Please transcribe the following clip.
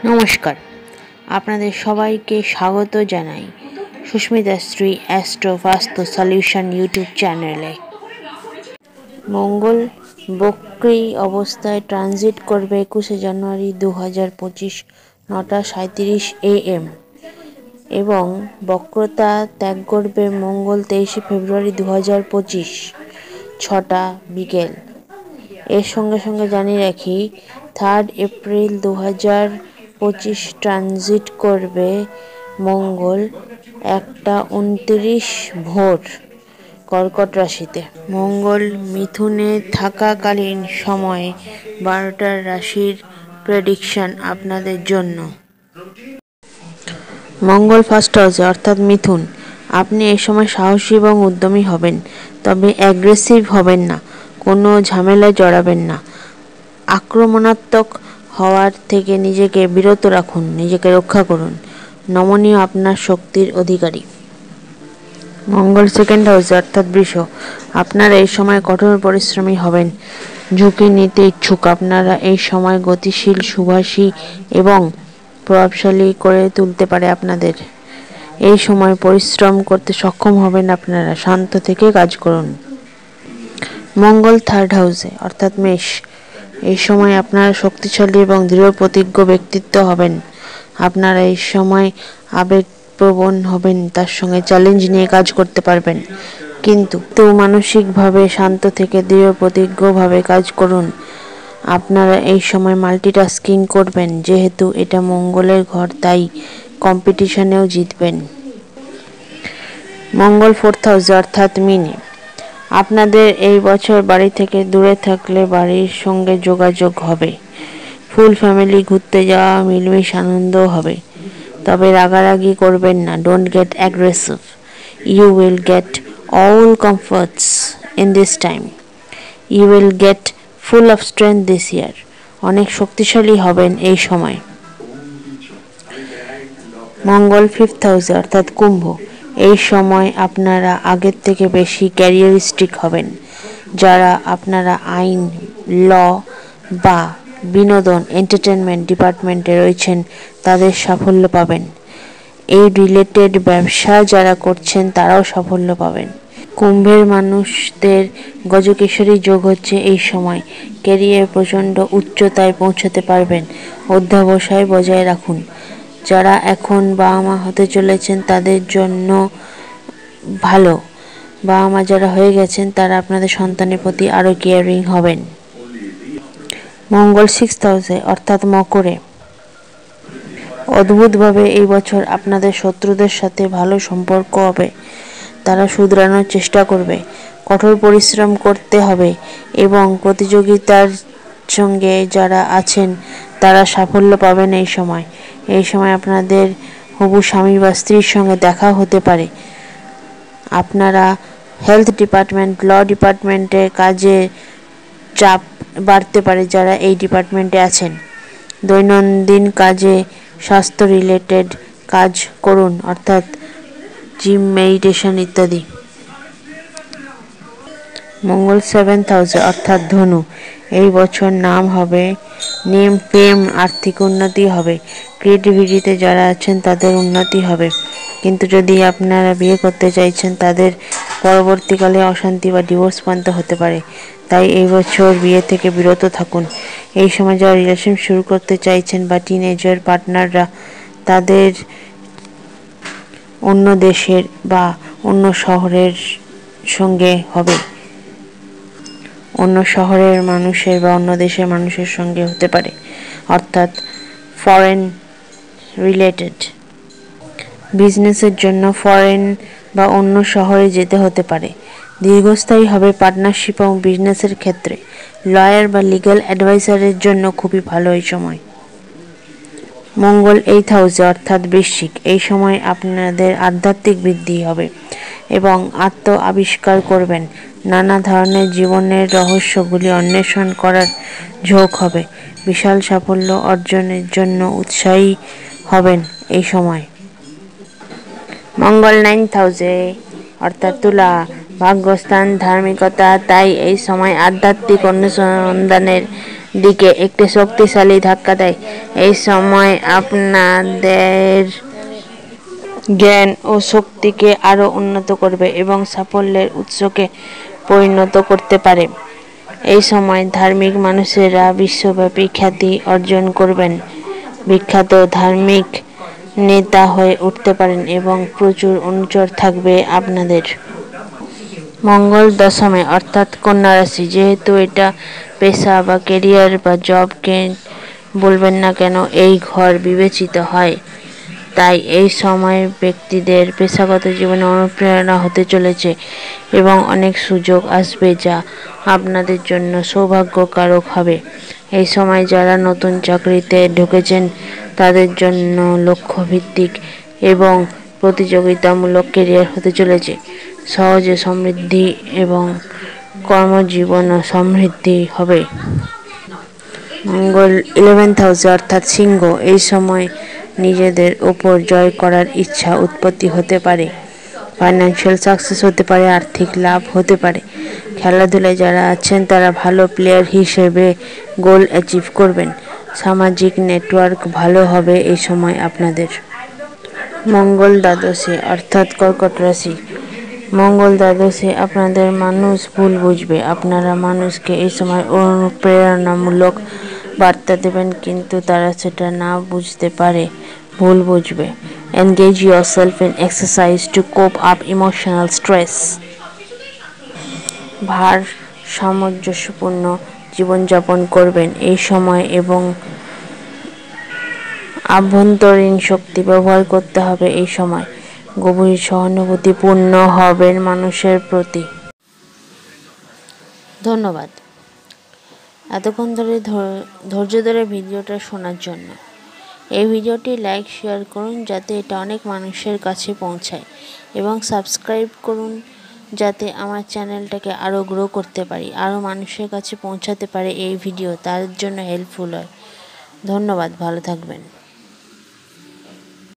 নমস্কার, আপনাদের সবাইকে স্বাগত জানাই সুস্মিতা শ্রী অ্যাস্ট্রো বাস্তু সলিউশন ইউটিউব চ্যানেলে। মঙ্গল বক্রী অবস্থায় ট্রানজিট করবে 21শে জানুয়ারি 2025 9:37 AM এবং বক্রতা ত্যাগ করবে মঙ্গল 23শে ফেব্রুয়ারি 2025 6টা বিকেল। এর সঙ্গে সঙ্গে জানিয়ে রাখি 3 এপ্রিল 2025 ট্রানজিট করবে মঙ্গল 1:29 ভোর কর্কট রাশিতে। মঙ্গল মিথুনে থাকাকালীন সময়ে 12টার রাশির প্রেডিকশন আপনাদের জন্য। মঙ্গল ফার্স্ট হাউসে অর্থাৎ মিথুন। আপনি এই সময় সাহসী এবং উদ্যমী হবেন, তবে অ্যাগ্রেসিভ হবেন না, কোনো ঝামেলায় জড়াবেন না। আক্রমণাত্মক হওয়ার থেকে নিজেকে বিরত রাখুন, নিজেকে রক্ষা করুন। নমনীয় আপনার শক্তির অধিকারী। মঙ্গল সেকেন্ড হাউসে অর্থাৎ বৃষ। আপনারা এই সময় কঠোর পরিশ্রমী হবেন, ঝুঁকি নিতে ইচ্ছুক। আপনারা এই সময় গতিশীল, সুভাষী এবং প্রভাবশালী করে তুলতে পারে আপনাদের। এই সময় পরিশ্রম করতে সক্ষম হবেন আপনারা। শান্ত থেকে কাজ করুন। মঙ্গল থার্ড হাউসে অর্থাৎ মেষ। এই সময় আপনারা শক্তিশালী এবং দৃঢ় প্রতিজ্ঞ ব্যক্তিত্ব হবেন। আপনারা এই সময় আবেগপ্রবণ হবেন, তার সঙ্গে চ্যালেঞ্জ নিয়ে কাজ করতে পারবেন, কিন্তু মানসিকভাবে শান্ত থেকে দৃঢ় প্রতিজ্ঞভাবে কাজ করুন। আপনারা এই সময় মাল্টিটাস্কিং করবেন, যেহেতু এটা মঙ্গলের ঘর, তাই কম্পিটিশনেও জিতবেন। মঙ্গল ফোর্থ হাউসে অর্থাৎ মীনে। আপনাদের এই বছর বাড়ি থেকে দূরে থাকলে বাড়ির সঙ্গে যোগাযোগ হবে। ফুল ফ্যামিলি ঘুরতে যাওয়া, মিলমিশ আনন্দও হবে, তবে রাগারাগি করবেন না। Don't get aggressive. You will get all comforts in this time. You will get full of strength this year. অনেক শক্তিশালী হবেন এই সময়। মঙ্গল ফিফথ হাউসে অর্থাৎ কুম্ভ। এই সময় আপনারা আগের থেকে বেশি ক্যারিয়ারিস্টিক হবেন। যারা আপনারা আইন, ল বা বিনোদন, এন্টারটেনমেন্ট ডিপার্টমেন্টে রয়েছেন, তাদের সাফল্য পাবেন। এই রিলেটেড ব্যবসা যারা করছেন তারাও সাফল্য পাবেন। কুম্ভের মানুষদের গজকেশরী যোগ হচ্ছে এই সময়। ক্যারিয়ার প্রচণ্ড উচ্চতায় পৌঁছাতে পারবেন। অধ্যবসায় বজায় রাখুন। যারা এখন বাবা মা হতে চলেছেন তাদের জন্য ভালো। বাবা মা যারা হয়ে গেছেন তারা আপনাদের সন্তানের প্রতি আরও কেয়ারিং হবেন। মঙ্গল সিক্সথ হাউসে অর্থাৎ মকরে। অদ্ভুতভাবে এই বছর আপনাদের শত্রুদের সাথে ভালো সম্পর্ক হবে। তারা শুধরানোর চেষ্টা করবে। কঠোর পরিশ্রম করতে হবে এবং প্রতিযোগিতার সঙ্গে যারা আছেন তারা সাফল্য পাবেন এই সময়। এই সময় আপনাদের হবু স্বামী বা স্ত্রীর সঙ্গে দেখা হতে পারে। আপনারা হেলথ ডিপার্টমেন্ট, ল ডিপার্টমেন্টে কাজে চাপ বাড়তে পারে যারা এই ডিপার্টমেন্টে আছেন। দৈনন্দিন কাজে স্বাস্থ্য রিলেটেড কাজ করুন, অর্থাৎ জিম, মেডিটেশন ইত্যাদি। মঙ্গল সেভেন্থ হাউসে অর্থাৎ ধনু। এই বছর নাম হবে, নেম, ফেম, আর্থিক উন্নতি হবে। ক্রিয়েটিভিটিতে যারা আছেন তাদের উন্নতি হবে, কিন্তু যদি আপনারা বিয়ে করতে চাইছেন তাদের পরবর্তীকালে অশান্তি বা ডিভোর্স পর্যন্ত হতে পারে। তাই এই বছর বিয়ে থেকে বিরত থাকুন। এই সময় যারা রিলেশন শুরু করতে চাইছেন বা টিনেজার পার্টনাররা, তাদের অন্য দেশের বা অন্য শহরের সঙ্গে হবে। অন্য শহরের মানুষের বা অন্য দেশের মানুষের সঙ্গে হতে পারে, অর্থাৎ ফরেন রিলেটেড। বিজনেসের জন্য ফরেন বা অন্য শহরে যেতে হতে পারে। দীর্ঘস্থায়ী হবে পার্টনারশিপ এবং বিজনেসের ক্ষেত্রে। লয়ার বা লিগ্যাল অ্যাডভাইসারের জন্য খুবই ভালো এই সময়। মঙ্গল এইথ হাউসে অর্থাৎ বৃশ্চিক। এই সময় আপনাদের আধ্যাত্মিক বৃদ্ধি হবে এবং আত্ম আবিষ্কার করবেন। নানা ধরনের জীবনের রহস্যগুলি অন্বেষণ করার ঝোঁক হবে। বিশাল সাফল্য অর্জনের জন্য উৎসাহী হবেন এই সময়। মঙ্গল নাইন্থ হাউসে অর্থাৎ তুলা। ভাগ্যস্থান, ধার্মিকতা, তাই এই সময় আধ্যাত্মিক অনুসন্ধানের দিকে একটি শক্তিশালী ধাক্কা দেয়। এই সময় আপনাদের জ্ঞান ও শক্তিকে আরও উন্নত করবে এবং সাফল্যের উৎসকে পরিণত করতে পারে। এই সময় ধার্মিক মানুষেরা বিশ্বব্যাপী খ্যাতি অর্জন করবেন, বিখ্যাত ধার্মিক নেতা হয়ে উঠতে পারেন এবং প্রচুর অনুচর থাকবে আপনাদের। মঙ্গল দশমে অর্থাৎ কন্যা রাশি, যেহেতু এটা পেশা বা কেরিয়ার বা জবকে বলবেন না কেন এই ঘর বিবেচিত হয়, তাই এই সময় ব্যক্তিদের পেশাগত জীবনে অনুপ্রেরণা হতে চলেছে এবং অনেক সুযোগ আসবে যা আপনাদের জন্য সৌভাগ্যকারক হবে। এই সময় যারা নতুন চাকরিতে ঢুকেছেন তাদের জন্য লক্ষ্যভিত্তিক এবং প্রতিযোগিতামূলক কেরিয়ার হতে চলেছে। সহজে সমৃদ্ধি এবং কর্মজীবনও সমৃদ্ধি হবে। মঙ্গল 11th হাউসে অর্থাৎ সিংহ, এই সময় নিজেদের ওপর জয় করার ইচ্ছা উৎপত্তি হতে পারে, ফাইন্যান্সিয়াল সাকসেস হতে পারে, আর্থিক লাভ হতে পারে। খেলাধুলায় যারা আছেন তারা ভালো প্লেয়ার হিসেবে গোল অ্যাচিভ করবেন। সামাজিক নেটওয়ার্ক ভালো হবে এই সময় আপনাদের। মঙ্গল দ্বাদশে অর্থাৎ কর্কট রাশি, মঙ্গল দ্বাদশে আপনাদের মানুষ ভুল বুঝবে। আপনারা মানুষকে এই সময় অনুপ্রেরণামূলক বার্তা দেবেন কিন্তু তারা সেটা না বুঝতে পারে ভুল বুঝবে। Engage yourself in exercise to cope up emotional stress. সামঞ্জস্যপূর্ণ জীবনযাপন করবেন এই সময় এবং আভ্যন্তরীণ শক্তি ব্যবহার করতে হবে। এই সময় গভীর সহানুভূতিপূর্ণ হবেন মানুষের প্রতি। ধন্যবাদ এতক্ষণ ধরে ধৈর্য ধরে ভিডিওটা শোনার জন্য। এই ভিডিওটি লাইক শেয়ার করুন যাতে এটা অনেক মানুষের কাছে পৌঁছায় এবং সাবস্ক্রাইব করুন যাতে আমার চ্যানেলটাকে আরও গ্রো করতে পারি, আরও মানুষের কাছে পৌঁছাতে পারে এই ভিডিও, তার জন্য হেল্পফুল হয়। ধন্যবাদ, ভালো থাকবেন।